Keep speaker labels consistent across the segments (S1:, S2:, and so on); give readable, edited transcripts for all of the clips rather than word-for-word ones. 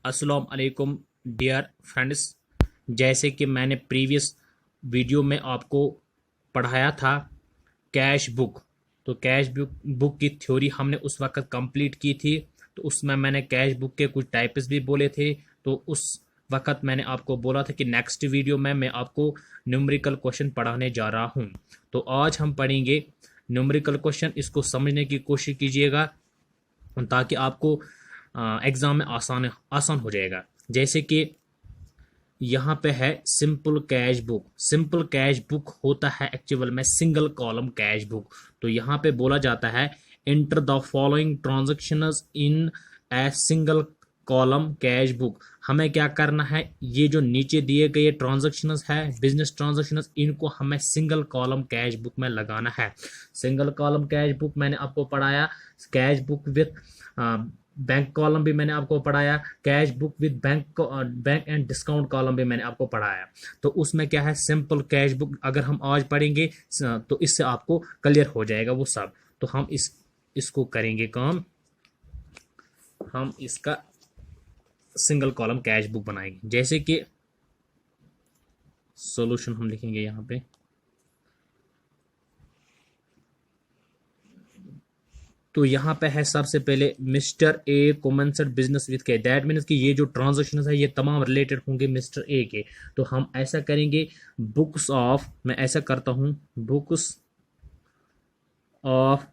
S1: अस्सलाम वालेकुम dear friends, जैसे कि मैंने प्रीवियस वीडियो में आपको पढ़ाया था कैश बुक। तो कैश बुक की थ्योरी हमने उस वक्त कंप्लीट की थी। तो उसमें मैंने कैश बुक के कुछ टाइप्स भी बोले थे। तो उस वक्त मैंने आपको बोला था कि नेक्स्ट वीडियो में मैं आपको न्यूमेरिकल क्वेश्चन पढ़ाने जा रहा हूं। तो आज हम पढ़ेंगे न्यूमेरिकल क्वेश्चन। इसको समझने की कोशिश कीजिएगा ताकि आपको एग्ज़ाम में आसान आसान हो जाएगा। जैसे कि यहाँ पे है simple cash book. Simple cash book होता है एक्चुअल में सिंगल कॉलम कैश बुक। तो यहाँ पे बोला जाता है enter the following transactions in a single column cash book. हमें क्या करना है, ये जो नीचे दिए गए ट्रांजैक्शंस है बिजनेस ट्रांजैक्शंस, इनको हमें सिंगल कॉलम कैश बुक में लगाना है। सिंगल कॉलम कैश बुक मैंने आपको पढ़ाया, cash book with bank column भी मैंने आपको पढ़ाया, cash book with bank and discount column भी मैंने आपको पढ़ाया। तो उसमें क्या है, सिंपल कैश बुक अगर हम आज पढ़ेंगे तो इससे आपको क्लियर हो जाएगा वो सब। तो हम इसको करेंगे काम, हम इसका सिंगल कॉलम कैश बुक बनाएंगे। जैसे कि सॉल्यूशन हम लिखेंगे यहाँ पे, तो यहाँ पे है सबसे पहले mister A commenced business with के। दैट मीन्स कि ये जो ट्रांजैक्शन है ये तमाम रिलेटेड होंगे मिस्टर ए के। तो हम ऐसा करेंगे बुक्स ऑफ, मैं ऐसा करता हूँ बुक्स ऑफ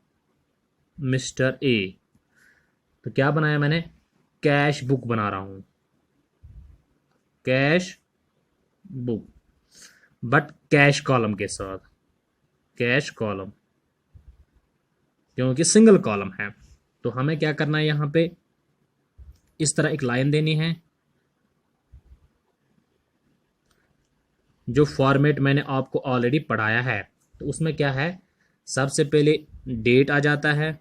S1: मिस्टर ए। तो क्या बनाया मैंने, कैश बुक बना रहा हूँ, cash book but cash column के साथ, कैश कॉलम क्योंकि सिंगल कॉलम है। तो हमें क्या करना है, यहाँ पे इस तरह एक लाइन देनी है। जो फॉर्मेट मैंने आपको ऑलरेडी पढ़ाया है, तो उसमें क्या है, सबसे पहले डेट आ जाता है,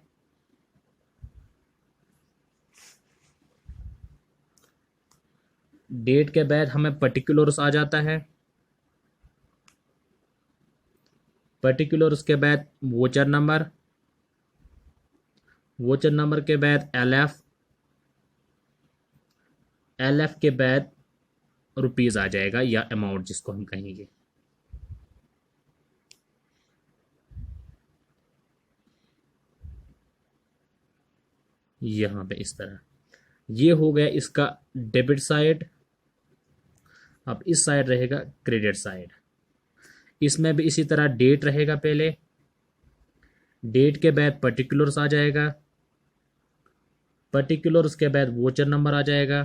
S1: डेट के बाद हमें पर्टिकुलर्स आ जाता है, पर्टिकुलर्स के बाद वोचर नंबर, वोचर नंबर के बाद एलएफ, एलएफ के बाद रुपीज आ जाएगा या अमाउंट जिसको हम कहेंगे। यहां पे इस तरह ये हो गया इसका डेबिट साइड। अब इस साइड रहेगा क्रेडिट साइड। इसमें भी इसी तरह डेट रहेगा, पहले डेट के बाद पर्टिकुलर्स आ जाएगा, पर्टिकुलर्स के बाद वोचर नंबर आ जाएगा,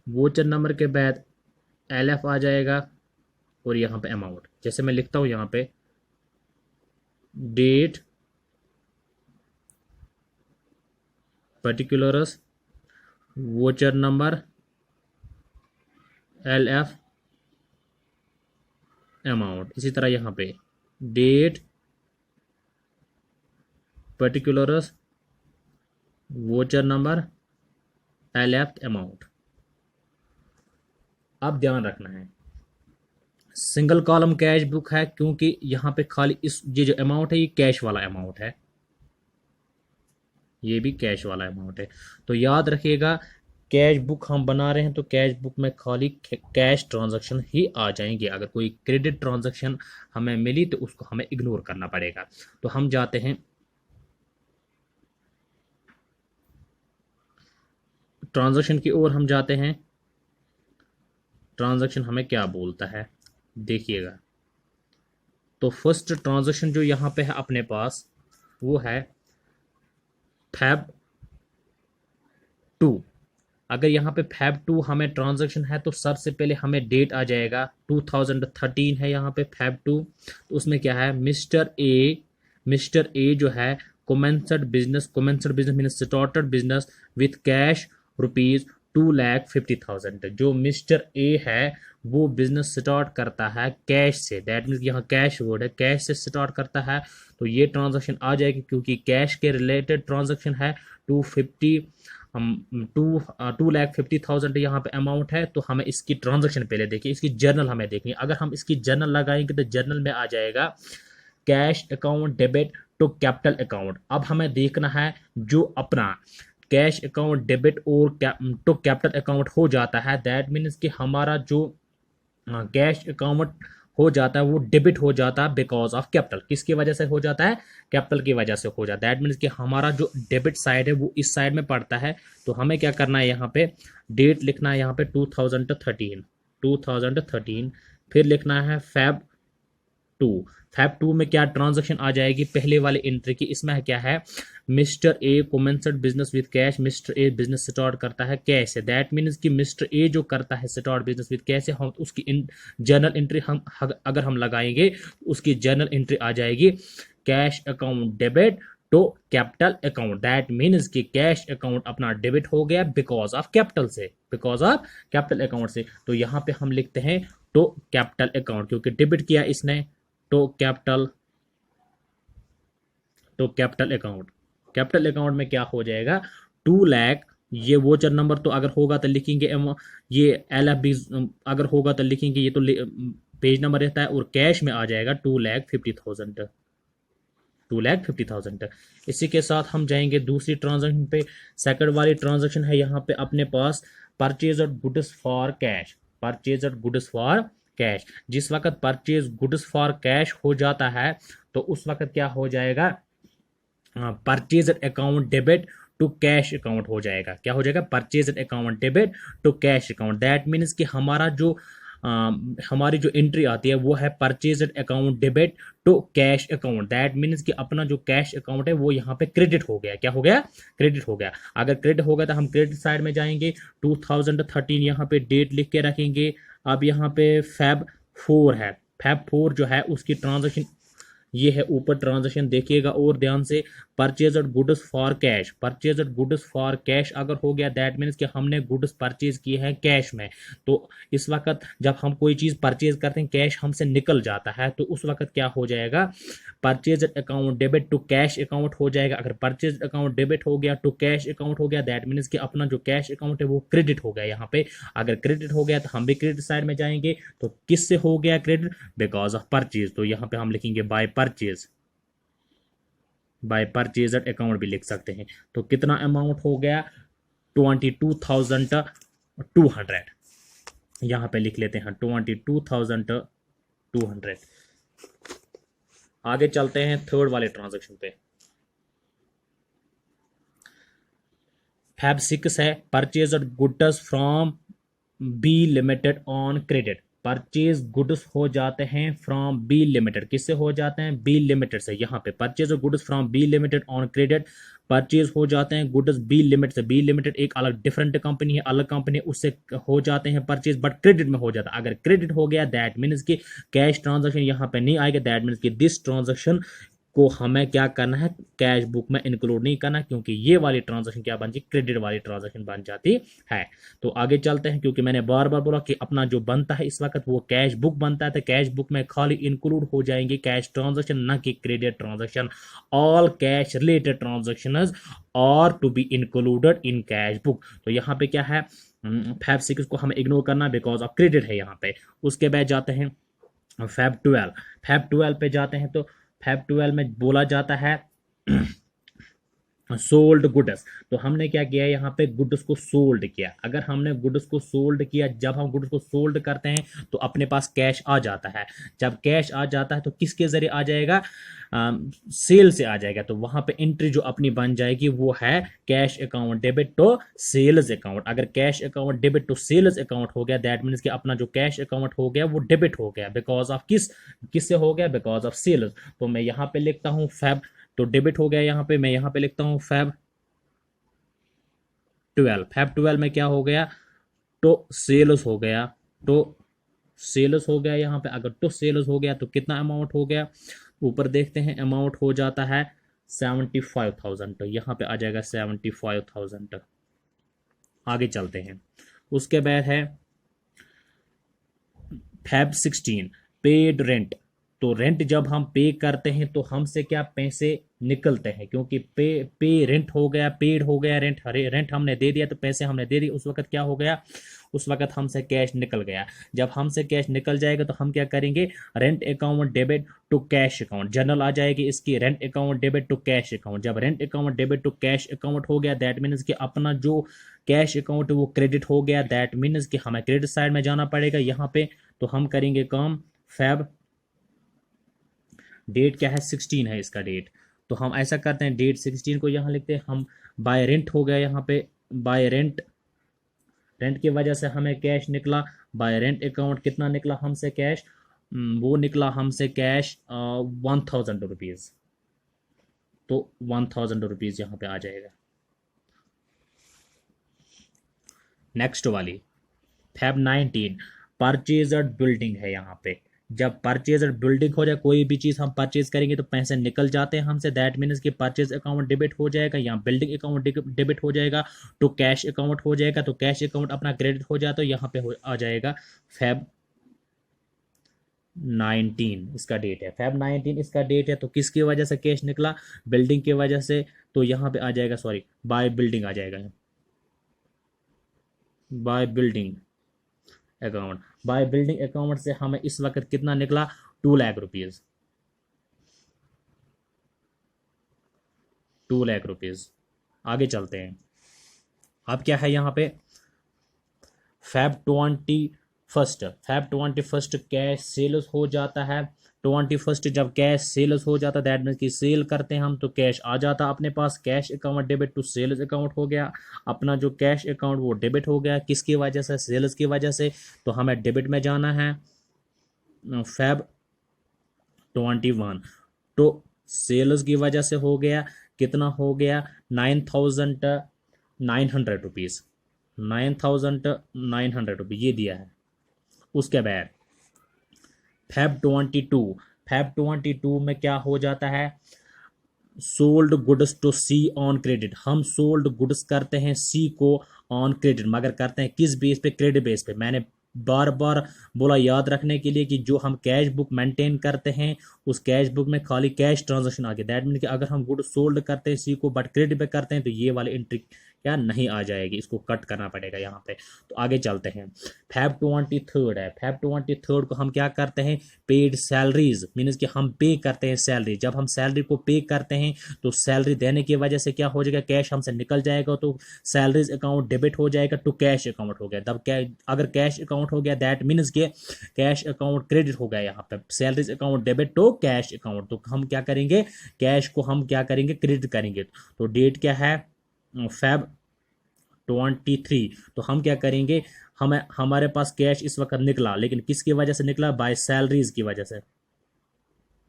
S1: वोचर नंबर के बाद एलएफ आ जाएगा और यहाँ पे अमाउंट। जैसे मैं लिखता हूँ यहाँ पे date, particulars, voucher number, LF, amount. इसी तरह यहाँ पे date, particulars, voucher number, LF, amount. अब ध्यान रखना है सिंगल कॉलम कैश बुक है क्योंकि यहाँ पे खाली इस ये जो अमाउंट है ये कैश वाला अमाउंट है, ये भी कैश वाला अमाउंट है। तो याद रखिएगा कैश बुक हम बना रहे हैं तो कैश बुक में खाली कैश ट्रांजैक्शन ही आ जाएंगे। अगर कोई क्रेडिट ट्रांजैक्शन हमें मिली तो उसको हमें इग्नोर करना पड़ेगा। तो हम जाते हैं ट्रांजैक्शन की ओर, हम जाते हैं ट्रांजैक्शन हमें क्या बोलता है देखिएगा। तो फर्स्ट ट्रांजैक्शन जो यहाँ पे है अपने पास वो है फैब 2। अगर यहाँ पे फैब 2 हमें ट्रांजैक्शन है तो सबसे पहले हमें डेट आ जाएगा 2013 है यहाँ पे फैब 2। तो उसमें क्या है, मिस्टर ए जो है commenced business means started business with cash rupees 2,50,000। जो मिस्टर ए है वो बिजनेस स्टार्ट करता है कैश से, दैट मीन्स यहाँ कैश वर्ड है, कैश से स्टार्ट करता है। तो ये ट्रांजैक्शन आ जाएगी क्योंकि कैश के रिलेटेड ट्रांजैक्शन है। 250 हम 2,50,000 यहाँ पे अमाउंट है, तो हमें इसकी ट्रांजैक्शन पहले देखिए, इसकी जर्नल हमें देखनी है। अगर हम इसकी जर्नल लगाएंगे तो जर्नल में आ जाएगा cash account debit to capital account. अब हमें देखना है जो अपना कैश अकाउंट डेबिट और टू कैपिटल अकाउंट हो जाता है, दैट मीन्स कि हमारा जो कैश अकाउंट हो जाता है वो डेबिट हो जाता है बिकॉज ऑफ कैपिटल। किसकी वजह से हो जाता है? कैपिटल की वजह से हो जाता है। दैट मीन्स कि हमारा जो डेबिट साइड है वो इस साइड में पड़ता है। तो हमें क्या करना है, यहाँ पे डेट लिखना है, यहाँ पे 2013, फिर लिखना है Feb 2। Feb 2 में क्या ट्रांजेक्शन आ जाएगी पहले वाले एंट्री की, इसमें क्या है, mister A commenced business with cash. Mister A business start करता है कैश से, दैट मीन्स कि मिस्टर ए जो करता है स्टार्ट बिजनेस विद कैश से, हम उसकी जर्नल एंट्री हम अगर हम लगाएंगे उसकी जर्नल एंट्री आ जाएगी cash account debit to capital account. That means कि कैश अकाउंट अपना डेबिट हो गया बिकॉज ऑफ कैपिटल से, बिकॉज ऑफ कैपिटल अकाउंट से। तो यहाँ पे हम लिखते हैं टू कैपिटल अकाउंट, क्योंकि डेबिट किया इसने to capital account. Capital account में क्या हो जाएगा, 2 लाख, ये वोचर नंबर तो अगर होगा तो लिखेंगे, ये LFB अगर होगा तो लिखेंगे, ये तो पेज नंबर रहता है, और कैश में आ जाएगा 2,50,000, 2,50,000। इसी के साथ हम जाएंगे दूसरी ट्रांजैक्शन पे। सेकंड वाली ट्रांजैक्शन है यहाँ पे अपने पास purchase of goods for cash, purchase of goods for cash. जिस वक्त परचेज गुड्स फॉर कैश हो जाता है तो उस वक्त क्या हो जाएगा, purchase account debit to cash account हो जाएगा। क्या हो जाएगा, purchase account debit to cash account. That means कि हमारा जो हमारी जो एंट्री आती है वो है purchase account debit to cash account. That means कि अपना जो कैश अकाउंट है वो यहाँ पे क्रेडिट हो गया। क्या हो गया, क्रेडिट हो गया। अगर क्रेडिट हो गया तो हम क्रेडिट साइड में जाएंगे, 2013 यहाँ पे डेट लिख के रखेंगे। अब यहाँ पे Feb 4 है, Feb 4 जो है उसकी ट्रांजेक्शन ये है, ऊपर ट्रांजेक्शन देखिएगा और ध्यान से, purchase of goods for cash. Purchase of goods for cash अगर हो गया दैट मीन्स कि हमने गुड्स परचेज किए हैं कैश में। तो इस वक्त जब हम कोई चीज़ परचेज करते हैं कैश हमसे निकल जाता है, तो उस वक्त क्या हो जाएगा, purchase account debit to cash account हो जाएगा। अगर परचेज अकाउंट डेबिट हो गया टू कैश अकाउंट हो गया दैट मीन्स कि अपना जो कैश अकाउंट है वो क्रेडिट हो गया यहाँ पे। अगर क्रेडिट हो गया तो हम भी क्रेडिट साइड में जाएंगे। तो किससे हो गया क्रेडिट, बिकॉज ऑफ परचेज। तो यहाँ पे हम लिखेंगे by purchase, by purchaser account भी लिख सकते हैं। तो कितना अमाउंट हो गया, 22,200, यहां पे लिख लेते हैं 22,200। आगे चलते हैं थर्ड वाले ट्रांजैक्शन पे। Feb 6 है, purchase of goods from B limited on credit. Purchase goods हो जाते हैं फ्रॉम बी लिमिटेड, किससे हो जाते हैं, बी लिमिटेड से। यहाँ पे purchase of goods from B limited on credit, purchase हो जाते हैं गुड्स बी लिमिटेड से। बी लिमिटेड एक अलग डिफरेंट कंपनी है, अलग कंपनी, उससे हो जाते हैं परचेज, बट क्रेडिट में हो जाता है। अगर क्रेडिट हो गया दैट मीन्स कि कैश ट्रांजेक्शन यहाँ पे नहीं आएगा, दैट मीन्स कि दिस ट्रांजेक्शन को हमें क्या करना है, कैश बुक में इंक्लूड नहीं करना, क्योंकि ये वाली ट्रांजैक्शन क्या बन जाती, क्रेडिट वाली ट्रांजैक्शन बन जाती है। तो आगे चलते हैं, क्योंकि मैंने बार बार बोला कि अपना जो बनता है इस वक्त वो कैश बुक बनता है, तो कैश बुक में खाली इंक्लूड हो जाएंगे कैश ट्रांजैक्शन, ना कि credit transaction. All cash related transactions are to be included in cash book. तो यहाँ पे क्या है, Feb 6 को हमें इग्नोर करना बिकॉज ऑफ क्रेडिट है यहाँ पे। उसके बाद जाते हैं Feb 12, Feb 12 पे जाते हैं। तो Feb 12 में बोला जाता है सोल्ड गुड्स। तो हमने क्या किया, यहाँ पे गुड्स को सोल्ड किया। अगर हमने गुड्स को सोल्ड किया, जब हम गुड्स को सोल्ड करते हैं तो अपने पास कैश आ जाता है। जब कैश आ जाता है तो किसके जरिए आ जाएगा, सेल से आ जाएगा। तो वहां पे एंट्री जो अपनी बन जाएगी वो है cash account debit to sales account. अगर cash account debit to sales account हो गया दैट मीन्स कि अपना जो कैश अकाउंट हो गया वो डेबिट हो गया बिकॉज ऑफ किससे हो गया, बिकॉज ऑफ सेल्स। तो मैं यहाँ पे लिखता हूँ Feb, तो डेबिट हो गया यहाँ पे, मैं यहाँ पे लिखता हूँ Feb 12। Feb 12 में क्या हो गया, तो सेल्स हो गया, तो सेल्स हो गया यहाँ पे। अगर तो सेल्स हो गया तो कितना अमाउंट हो गया, ऊपर देखते हैं, अमाउंट हो जाता है 75,000। तो यहाँ पे आ जाएगा 75,000। आगे चलते हैं, उसके बाद है Feb 16 पेड रेंट। तो रेंट जब हम पे करते हैं तो हमसे क्या पैसे निकलते हैं, क्योंकि पे रेंट हो गया, पेड हो गया, रेंट हमने दे दिया तो पैसे हमने दे दिए, उस वक्त क्या हो गया, उस वक्त हमसे कैश निकल गया। जब हमसे कैश निकल जाएगा तो हम क्या करेंगे, rent account debit to cash account, journal आ जाएगी इसकी, rent account debit to cash account. जब rent account debit to cash account हो गया, दैट मीन्स कि अपना जो कैश अकाउंट वो क्रेडिट हो गया, दैट मीन्स कि हमें क्रेडिट साइड में जाना पड़ेगा यहाँ पे। तो हम करेंगे काम, फैब, डेट क्या है, 16 है इसका डेट। तो हम ऐसा करते हैं, डेट 16 को यहाँ लिखते हैं हम। बाय रेंट हो गया यहाँ पे, बाय रेंट, रेंट की वजह से हमें कैश निकला। बाय रेंट अकाउंट कितना निकला हमसे कैश, वो निकला हमसे कैश 1000 रुपीज़। तो 1000 रुपीज़ यहाँ पे आ जाएगा। नेक्स्ट वाली फैब 19, परचेजड बिल्डिंग है यहाँ पे। जब परचेजड बिल्डिंग हो जाए, कोई भी चीज़ हम परचेज करेंगे तो पैसे निकल जाते हैं हमसे, दैट मीन्स कि परचेज अकाउंट डेबिट हो जाएगा, यहाँ बिल्डिंग अकाउंट डेबिट हो जाएगा, तो कैश अकाउंट हो जाएगा, तो कैश अकाउंट अपना क्रेडिट हो जाए, तो यहाँ पे आ जाएगा फैब 19 इसका डेट है। फैब 19 इसका डेट है। तो किसकी वजह से कैश निकला, बिल्डिंग की वजह से, तो यहाँ पे आ जाएगा, सॉरी, बाय बिल्डिंग आ जाएगा, by building account. By building account से हमें इस वक्त कितना निकला, 2 लाख रुपीज़, 2 लाख रुपीज़। आगे चलते हैं। अब क्या है यहाँ पे, फैब 21, फैब 21 कैश सेल्स हो जाता है। 21 जब कैश सेल्स हो जाता है, दैट मीन्स कि सेल करते हैं हम, तो कैश आ जाता अपने पास, cash account debit to sales account हो गया। अपना जो कैश अकाउंट वो डेबिट हो गया, किसकी वजह से, सेल्स की वजह से, तो हमें डेबिट में जाना है। फैब 21, तो सेल्स की वजह से हो गया, कितना हो गया, 9900 रुपीज़, 9900 रुपीज़ ये दिया है। उसके बाद फैब 22, फैब 22 में क्या हो जाता है, sold goods to C on credit. हम सोल्ड गुड्स करते हैं सी को ऑन क्रेडिट, मगर करते हैं किस बेस पे, क्रेडिट बेस पे। मैंने बार बार बोला याद रखने के लिए कि जो हम कैश बुक मेंटेन करते हैं, उस कैश बुक में खाली कैश ट्रांजैक्शन आ गया, दैट मीन कि अगर हम गुड सोल्ड करते हैं सी को बट क्रेडिट पे करते हैं, तो ये वाली एंट्री क्या नहीं आ जाएगी, इसको कट करना पड़ेगा यहाँ पे। तो आगे चलते हैं। फैब 23 है। फैब 23 को हम क्या करते हैं, पेड सैलरीज, मीन्स कि हम पे करते हैं सैलरी। जब हम सैलरी को पे करते हैं तो सैलरी देने की वजह से क्या हो जाएगा, कैश हमसे निकल जाएगा, तो सैलरीज अकाउंट डेबिट हो जाएगा टू कैश अकाउंट हो गया। तब क्या, अगर कैश अकाउंट हो गया, दैट मीन्स के कैश अकाउंट क्रेडिट हो गया यहाँ पे, salaries account debit to cash account. तो हम क्या करेंगे, कैश को हम क्या करेंगे, क्रेडिट करेंगे। तो डेट क्या है, फैब 23। तो हम क्या करेंगे, हमारे पास कैश इस वक्त निकला, लेकिन किसकी वजह से निकला, बाय सैलरीज की वजह से,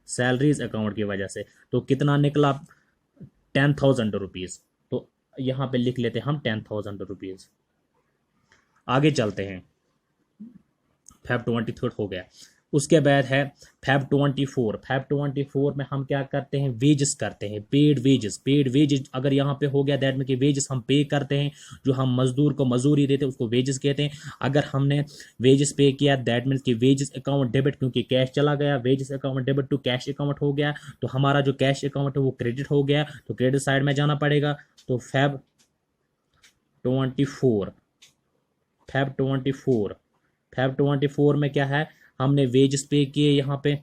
S1: सैलरीज अकाउंट की वजह से। तो कितना निकला, 10,000 रुपीज़। तो यहाँ पे लिख लेते हैं हम 10,000 रुपीज़। आगे चलते हैं। फैब 23 हो गया। उसके बाद है फैब 24। फैब 24 में हम क्या करते हैं, वेजेस करते हैं, पेड वेजेस। पेड वेजेस अगर यहाँ पे हो गया, दैट में कि वेजेस हम पे करते हैं, जो हम मजदूर को मजदूरी देते हैं उसको वेजेस कहते हैं। अगर हमने वेजेस पे किया, दैट मीन्स कि वेजेस अकाउंट डेबिट, क्योंकि कैश चला गया, wages account debit to cash account हो गया, तो हमारा जो कैश अकाउंट है वो क्रेडिट हो गया, तो क्रेडिट साइड में जाना पड़ेगा। तो फैब 24, फैब 24, फैब 24 में क्या है, हमने वेजेस पे किए, यहाँ पे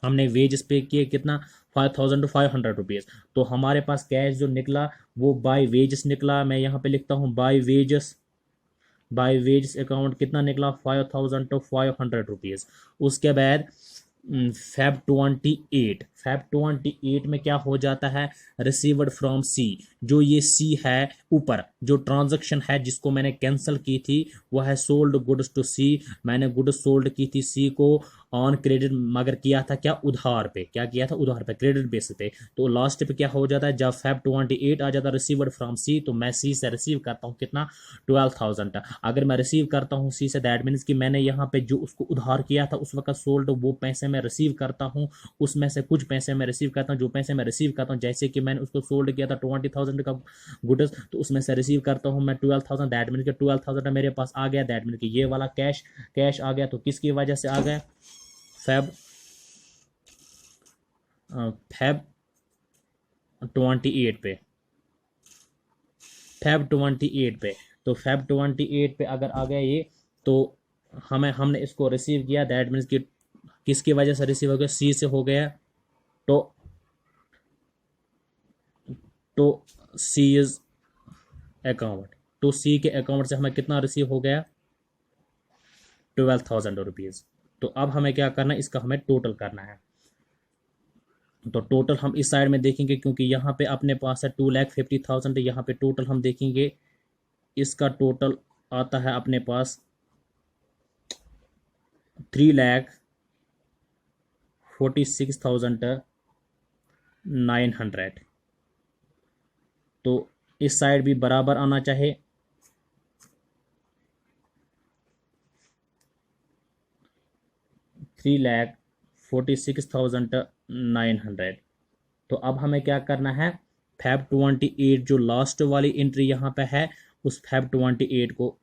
S1: हमने वेजेस पे किए कितना, 5,500 रुपीज़। तो हमारे पास कैश जो निकला वो बाय वेजेस निकला। मैं यहाँ पे लिखता हूँ by wages, by wages account कितना निकला, 5,500 रुपीज़। उसके बाद फैब 28, फैब 28 में क्या हो जाता है, रिसीव्ड फ्रॉम सी। जो ये सी है ऊपर, जो ट्रांजैक्शन है जिसको मैंने कैंसिल की थी, वह है सोल्ड गुड्स टू सी। मैंने गुड्स सोल्ड की थी सी को ऑन क्रेडिट, मगर किया था क्या, उधार पे। क्या किया था, उधार पे, क्रेडिट बेस पे। तो लास्ट पे क्या हो जाता है, जब फैब 28 आ जाता है, रिसीव्ड फ्रॉम सी, तो मैं सी से रिसीव करता हूँ कितना, 12,000। अगर मैं रिसीव करता हूँ सी से, दैट मीन्स कि मैंने यहाँ पे जो उसको उधार किया था उस वक्त सोल्ड, वो पैसे मैं रिसीव करता हूँ, उसमें से कुछ पैसे मैं रिसीव करता हूँ। जो पैसे मैं रिसीव करता हूँ, जैसे कि मैंने उसको सोल्ड किया था 20,000 का गुड्स, तो उसमें से रिसीव करता हूँ मैं 12,000, दैट मीन्स कि 12,000 मेरे पास आ गया, दैट मीन्स कि ये वाला कैश आ गया। तो किसकी वजह से आ गया, फैब फेब 28 पे, फेब 28 पे। तो फेब 28 पे अगर आ गया ये, तो हमने इसको रिसीव किया, दैट मीन्स कि किसकी वजह से रिसीव हो गया, सी से हो गया। तो तो सी इज अकाउंट, तो सी के अकाउंट से हमें कितना रिसीव हो गया, 12,000 रुपीज़। तो अब हमें क्या करना है, इसका हमें टोटल करना है। तो टोटल हम इस साइड में देखेंगे, क्योंकि यहाँ पे अपने पास है 2,50,000, यहाँ पे टोटल हम देखेंगे, इसका टोटल आता है अपने पास 3,46,900। तो इस साइड भी बराबर आना चाहिए, 3,46,900। तो अब हमें क्या करना है, फेब 28 जो लास्ट वाली एंट्री यहाँ पे है, उस फेब 28 को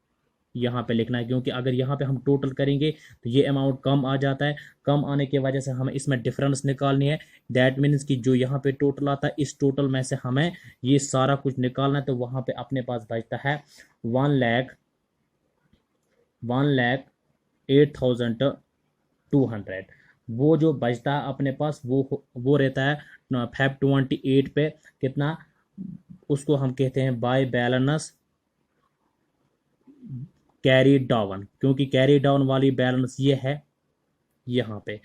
S1: यहाँ पे लिखना है, क्योंकि अगर यहाँ पे हम टोटल करेंगे तो ये अमाउंट कम आ जाता है। कम आने की वजह से हमें इसमें डिफरेंस निकालनी है। दैट मीन्स कि जो यहाँ पे टोटल आता है, इस टोटल में से हमें ये सारा कुछ निकालना है। तो वहाँ पे अपने पास बचता है 1,08,200। वो जो बचता है अपने पास, वो रहता है फेब 28 पे कितना, उसको हम कहते हैं बाय बैलेंस कैरी डाउन, क्योंकि कैरी डाउन वाली बैलेंस ये है यहाँ पे।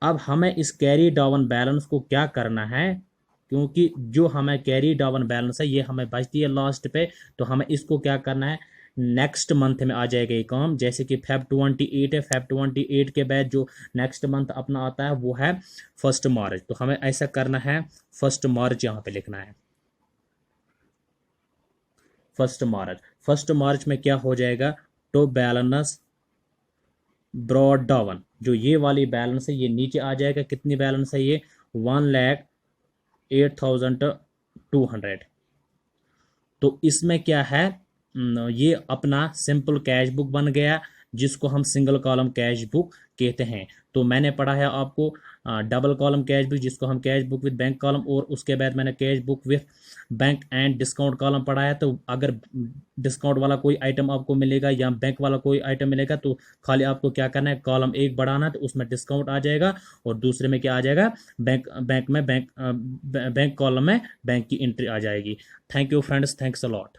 S1: अब हमें इस कैरी डाउन बैलेंस को क्या करना है, क्योंकि जो हमें कैरी डाउन बैलेंस है ये हमें बचती है लास्ट पे, तो हमें इसको क्या करना है, नेक्स्ट मंथ में आ जाएगा ये काम। जैसे कि फेब 28 है, फेब 28 के बाद जो नेक्स्ट मंथ अपना आता है वो है 1 मार्च। तो हमें ऐसा करना है, 1 मार्च यहाँ पे लिखना है, 1 मार्च। 1 मार्च में क्या हो जाएगा, तो बैलेंस ब्रॉड डाउन, जो ये वाली बैलेंस है ये नीचे आ जाएगा। कितनी बैलेंस है ये, 1,08,200। तो इसमें क्या है, ये अपना सिंपल कैश बुक बन गया, जिसको हम सिंगल कॉलम कैश बुक कहते हैं। तो मैंने पढ़ा है आपको डबल कॉलम कैश बुक, जिसको हम cash book with bank column, और उसके बाद मैंने cash book with bank and discount column पढ़ा है। तो अगर डिस्काउंट वाला कोई आइटम आपको मिलेगा या बैंक वाला कोई आइटम मिलेगा, तो खाली आपको क्या करना है, कॉलम एक बढ़ाना है, तो उसमें डिस्काउंट आ जाएगा, और दूसरे में क्या आ जाएगा, बैंक कॉलम में बैंक की एंट्री आ जाएगी। Thank you friends, thanks a lot.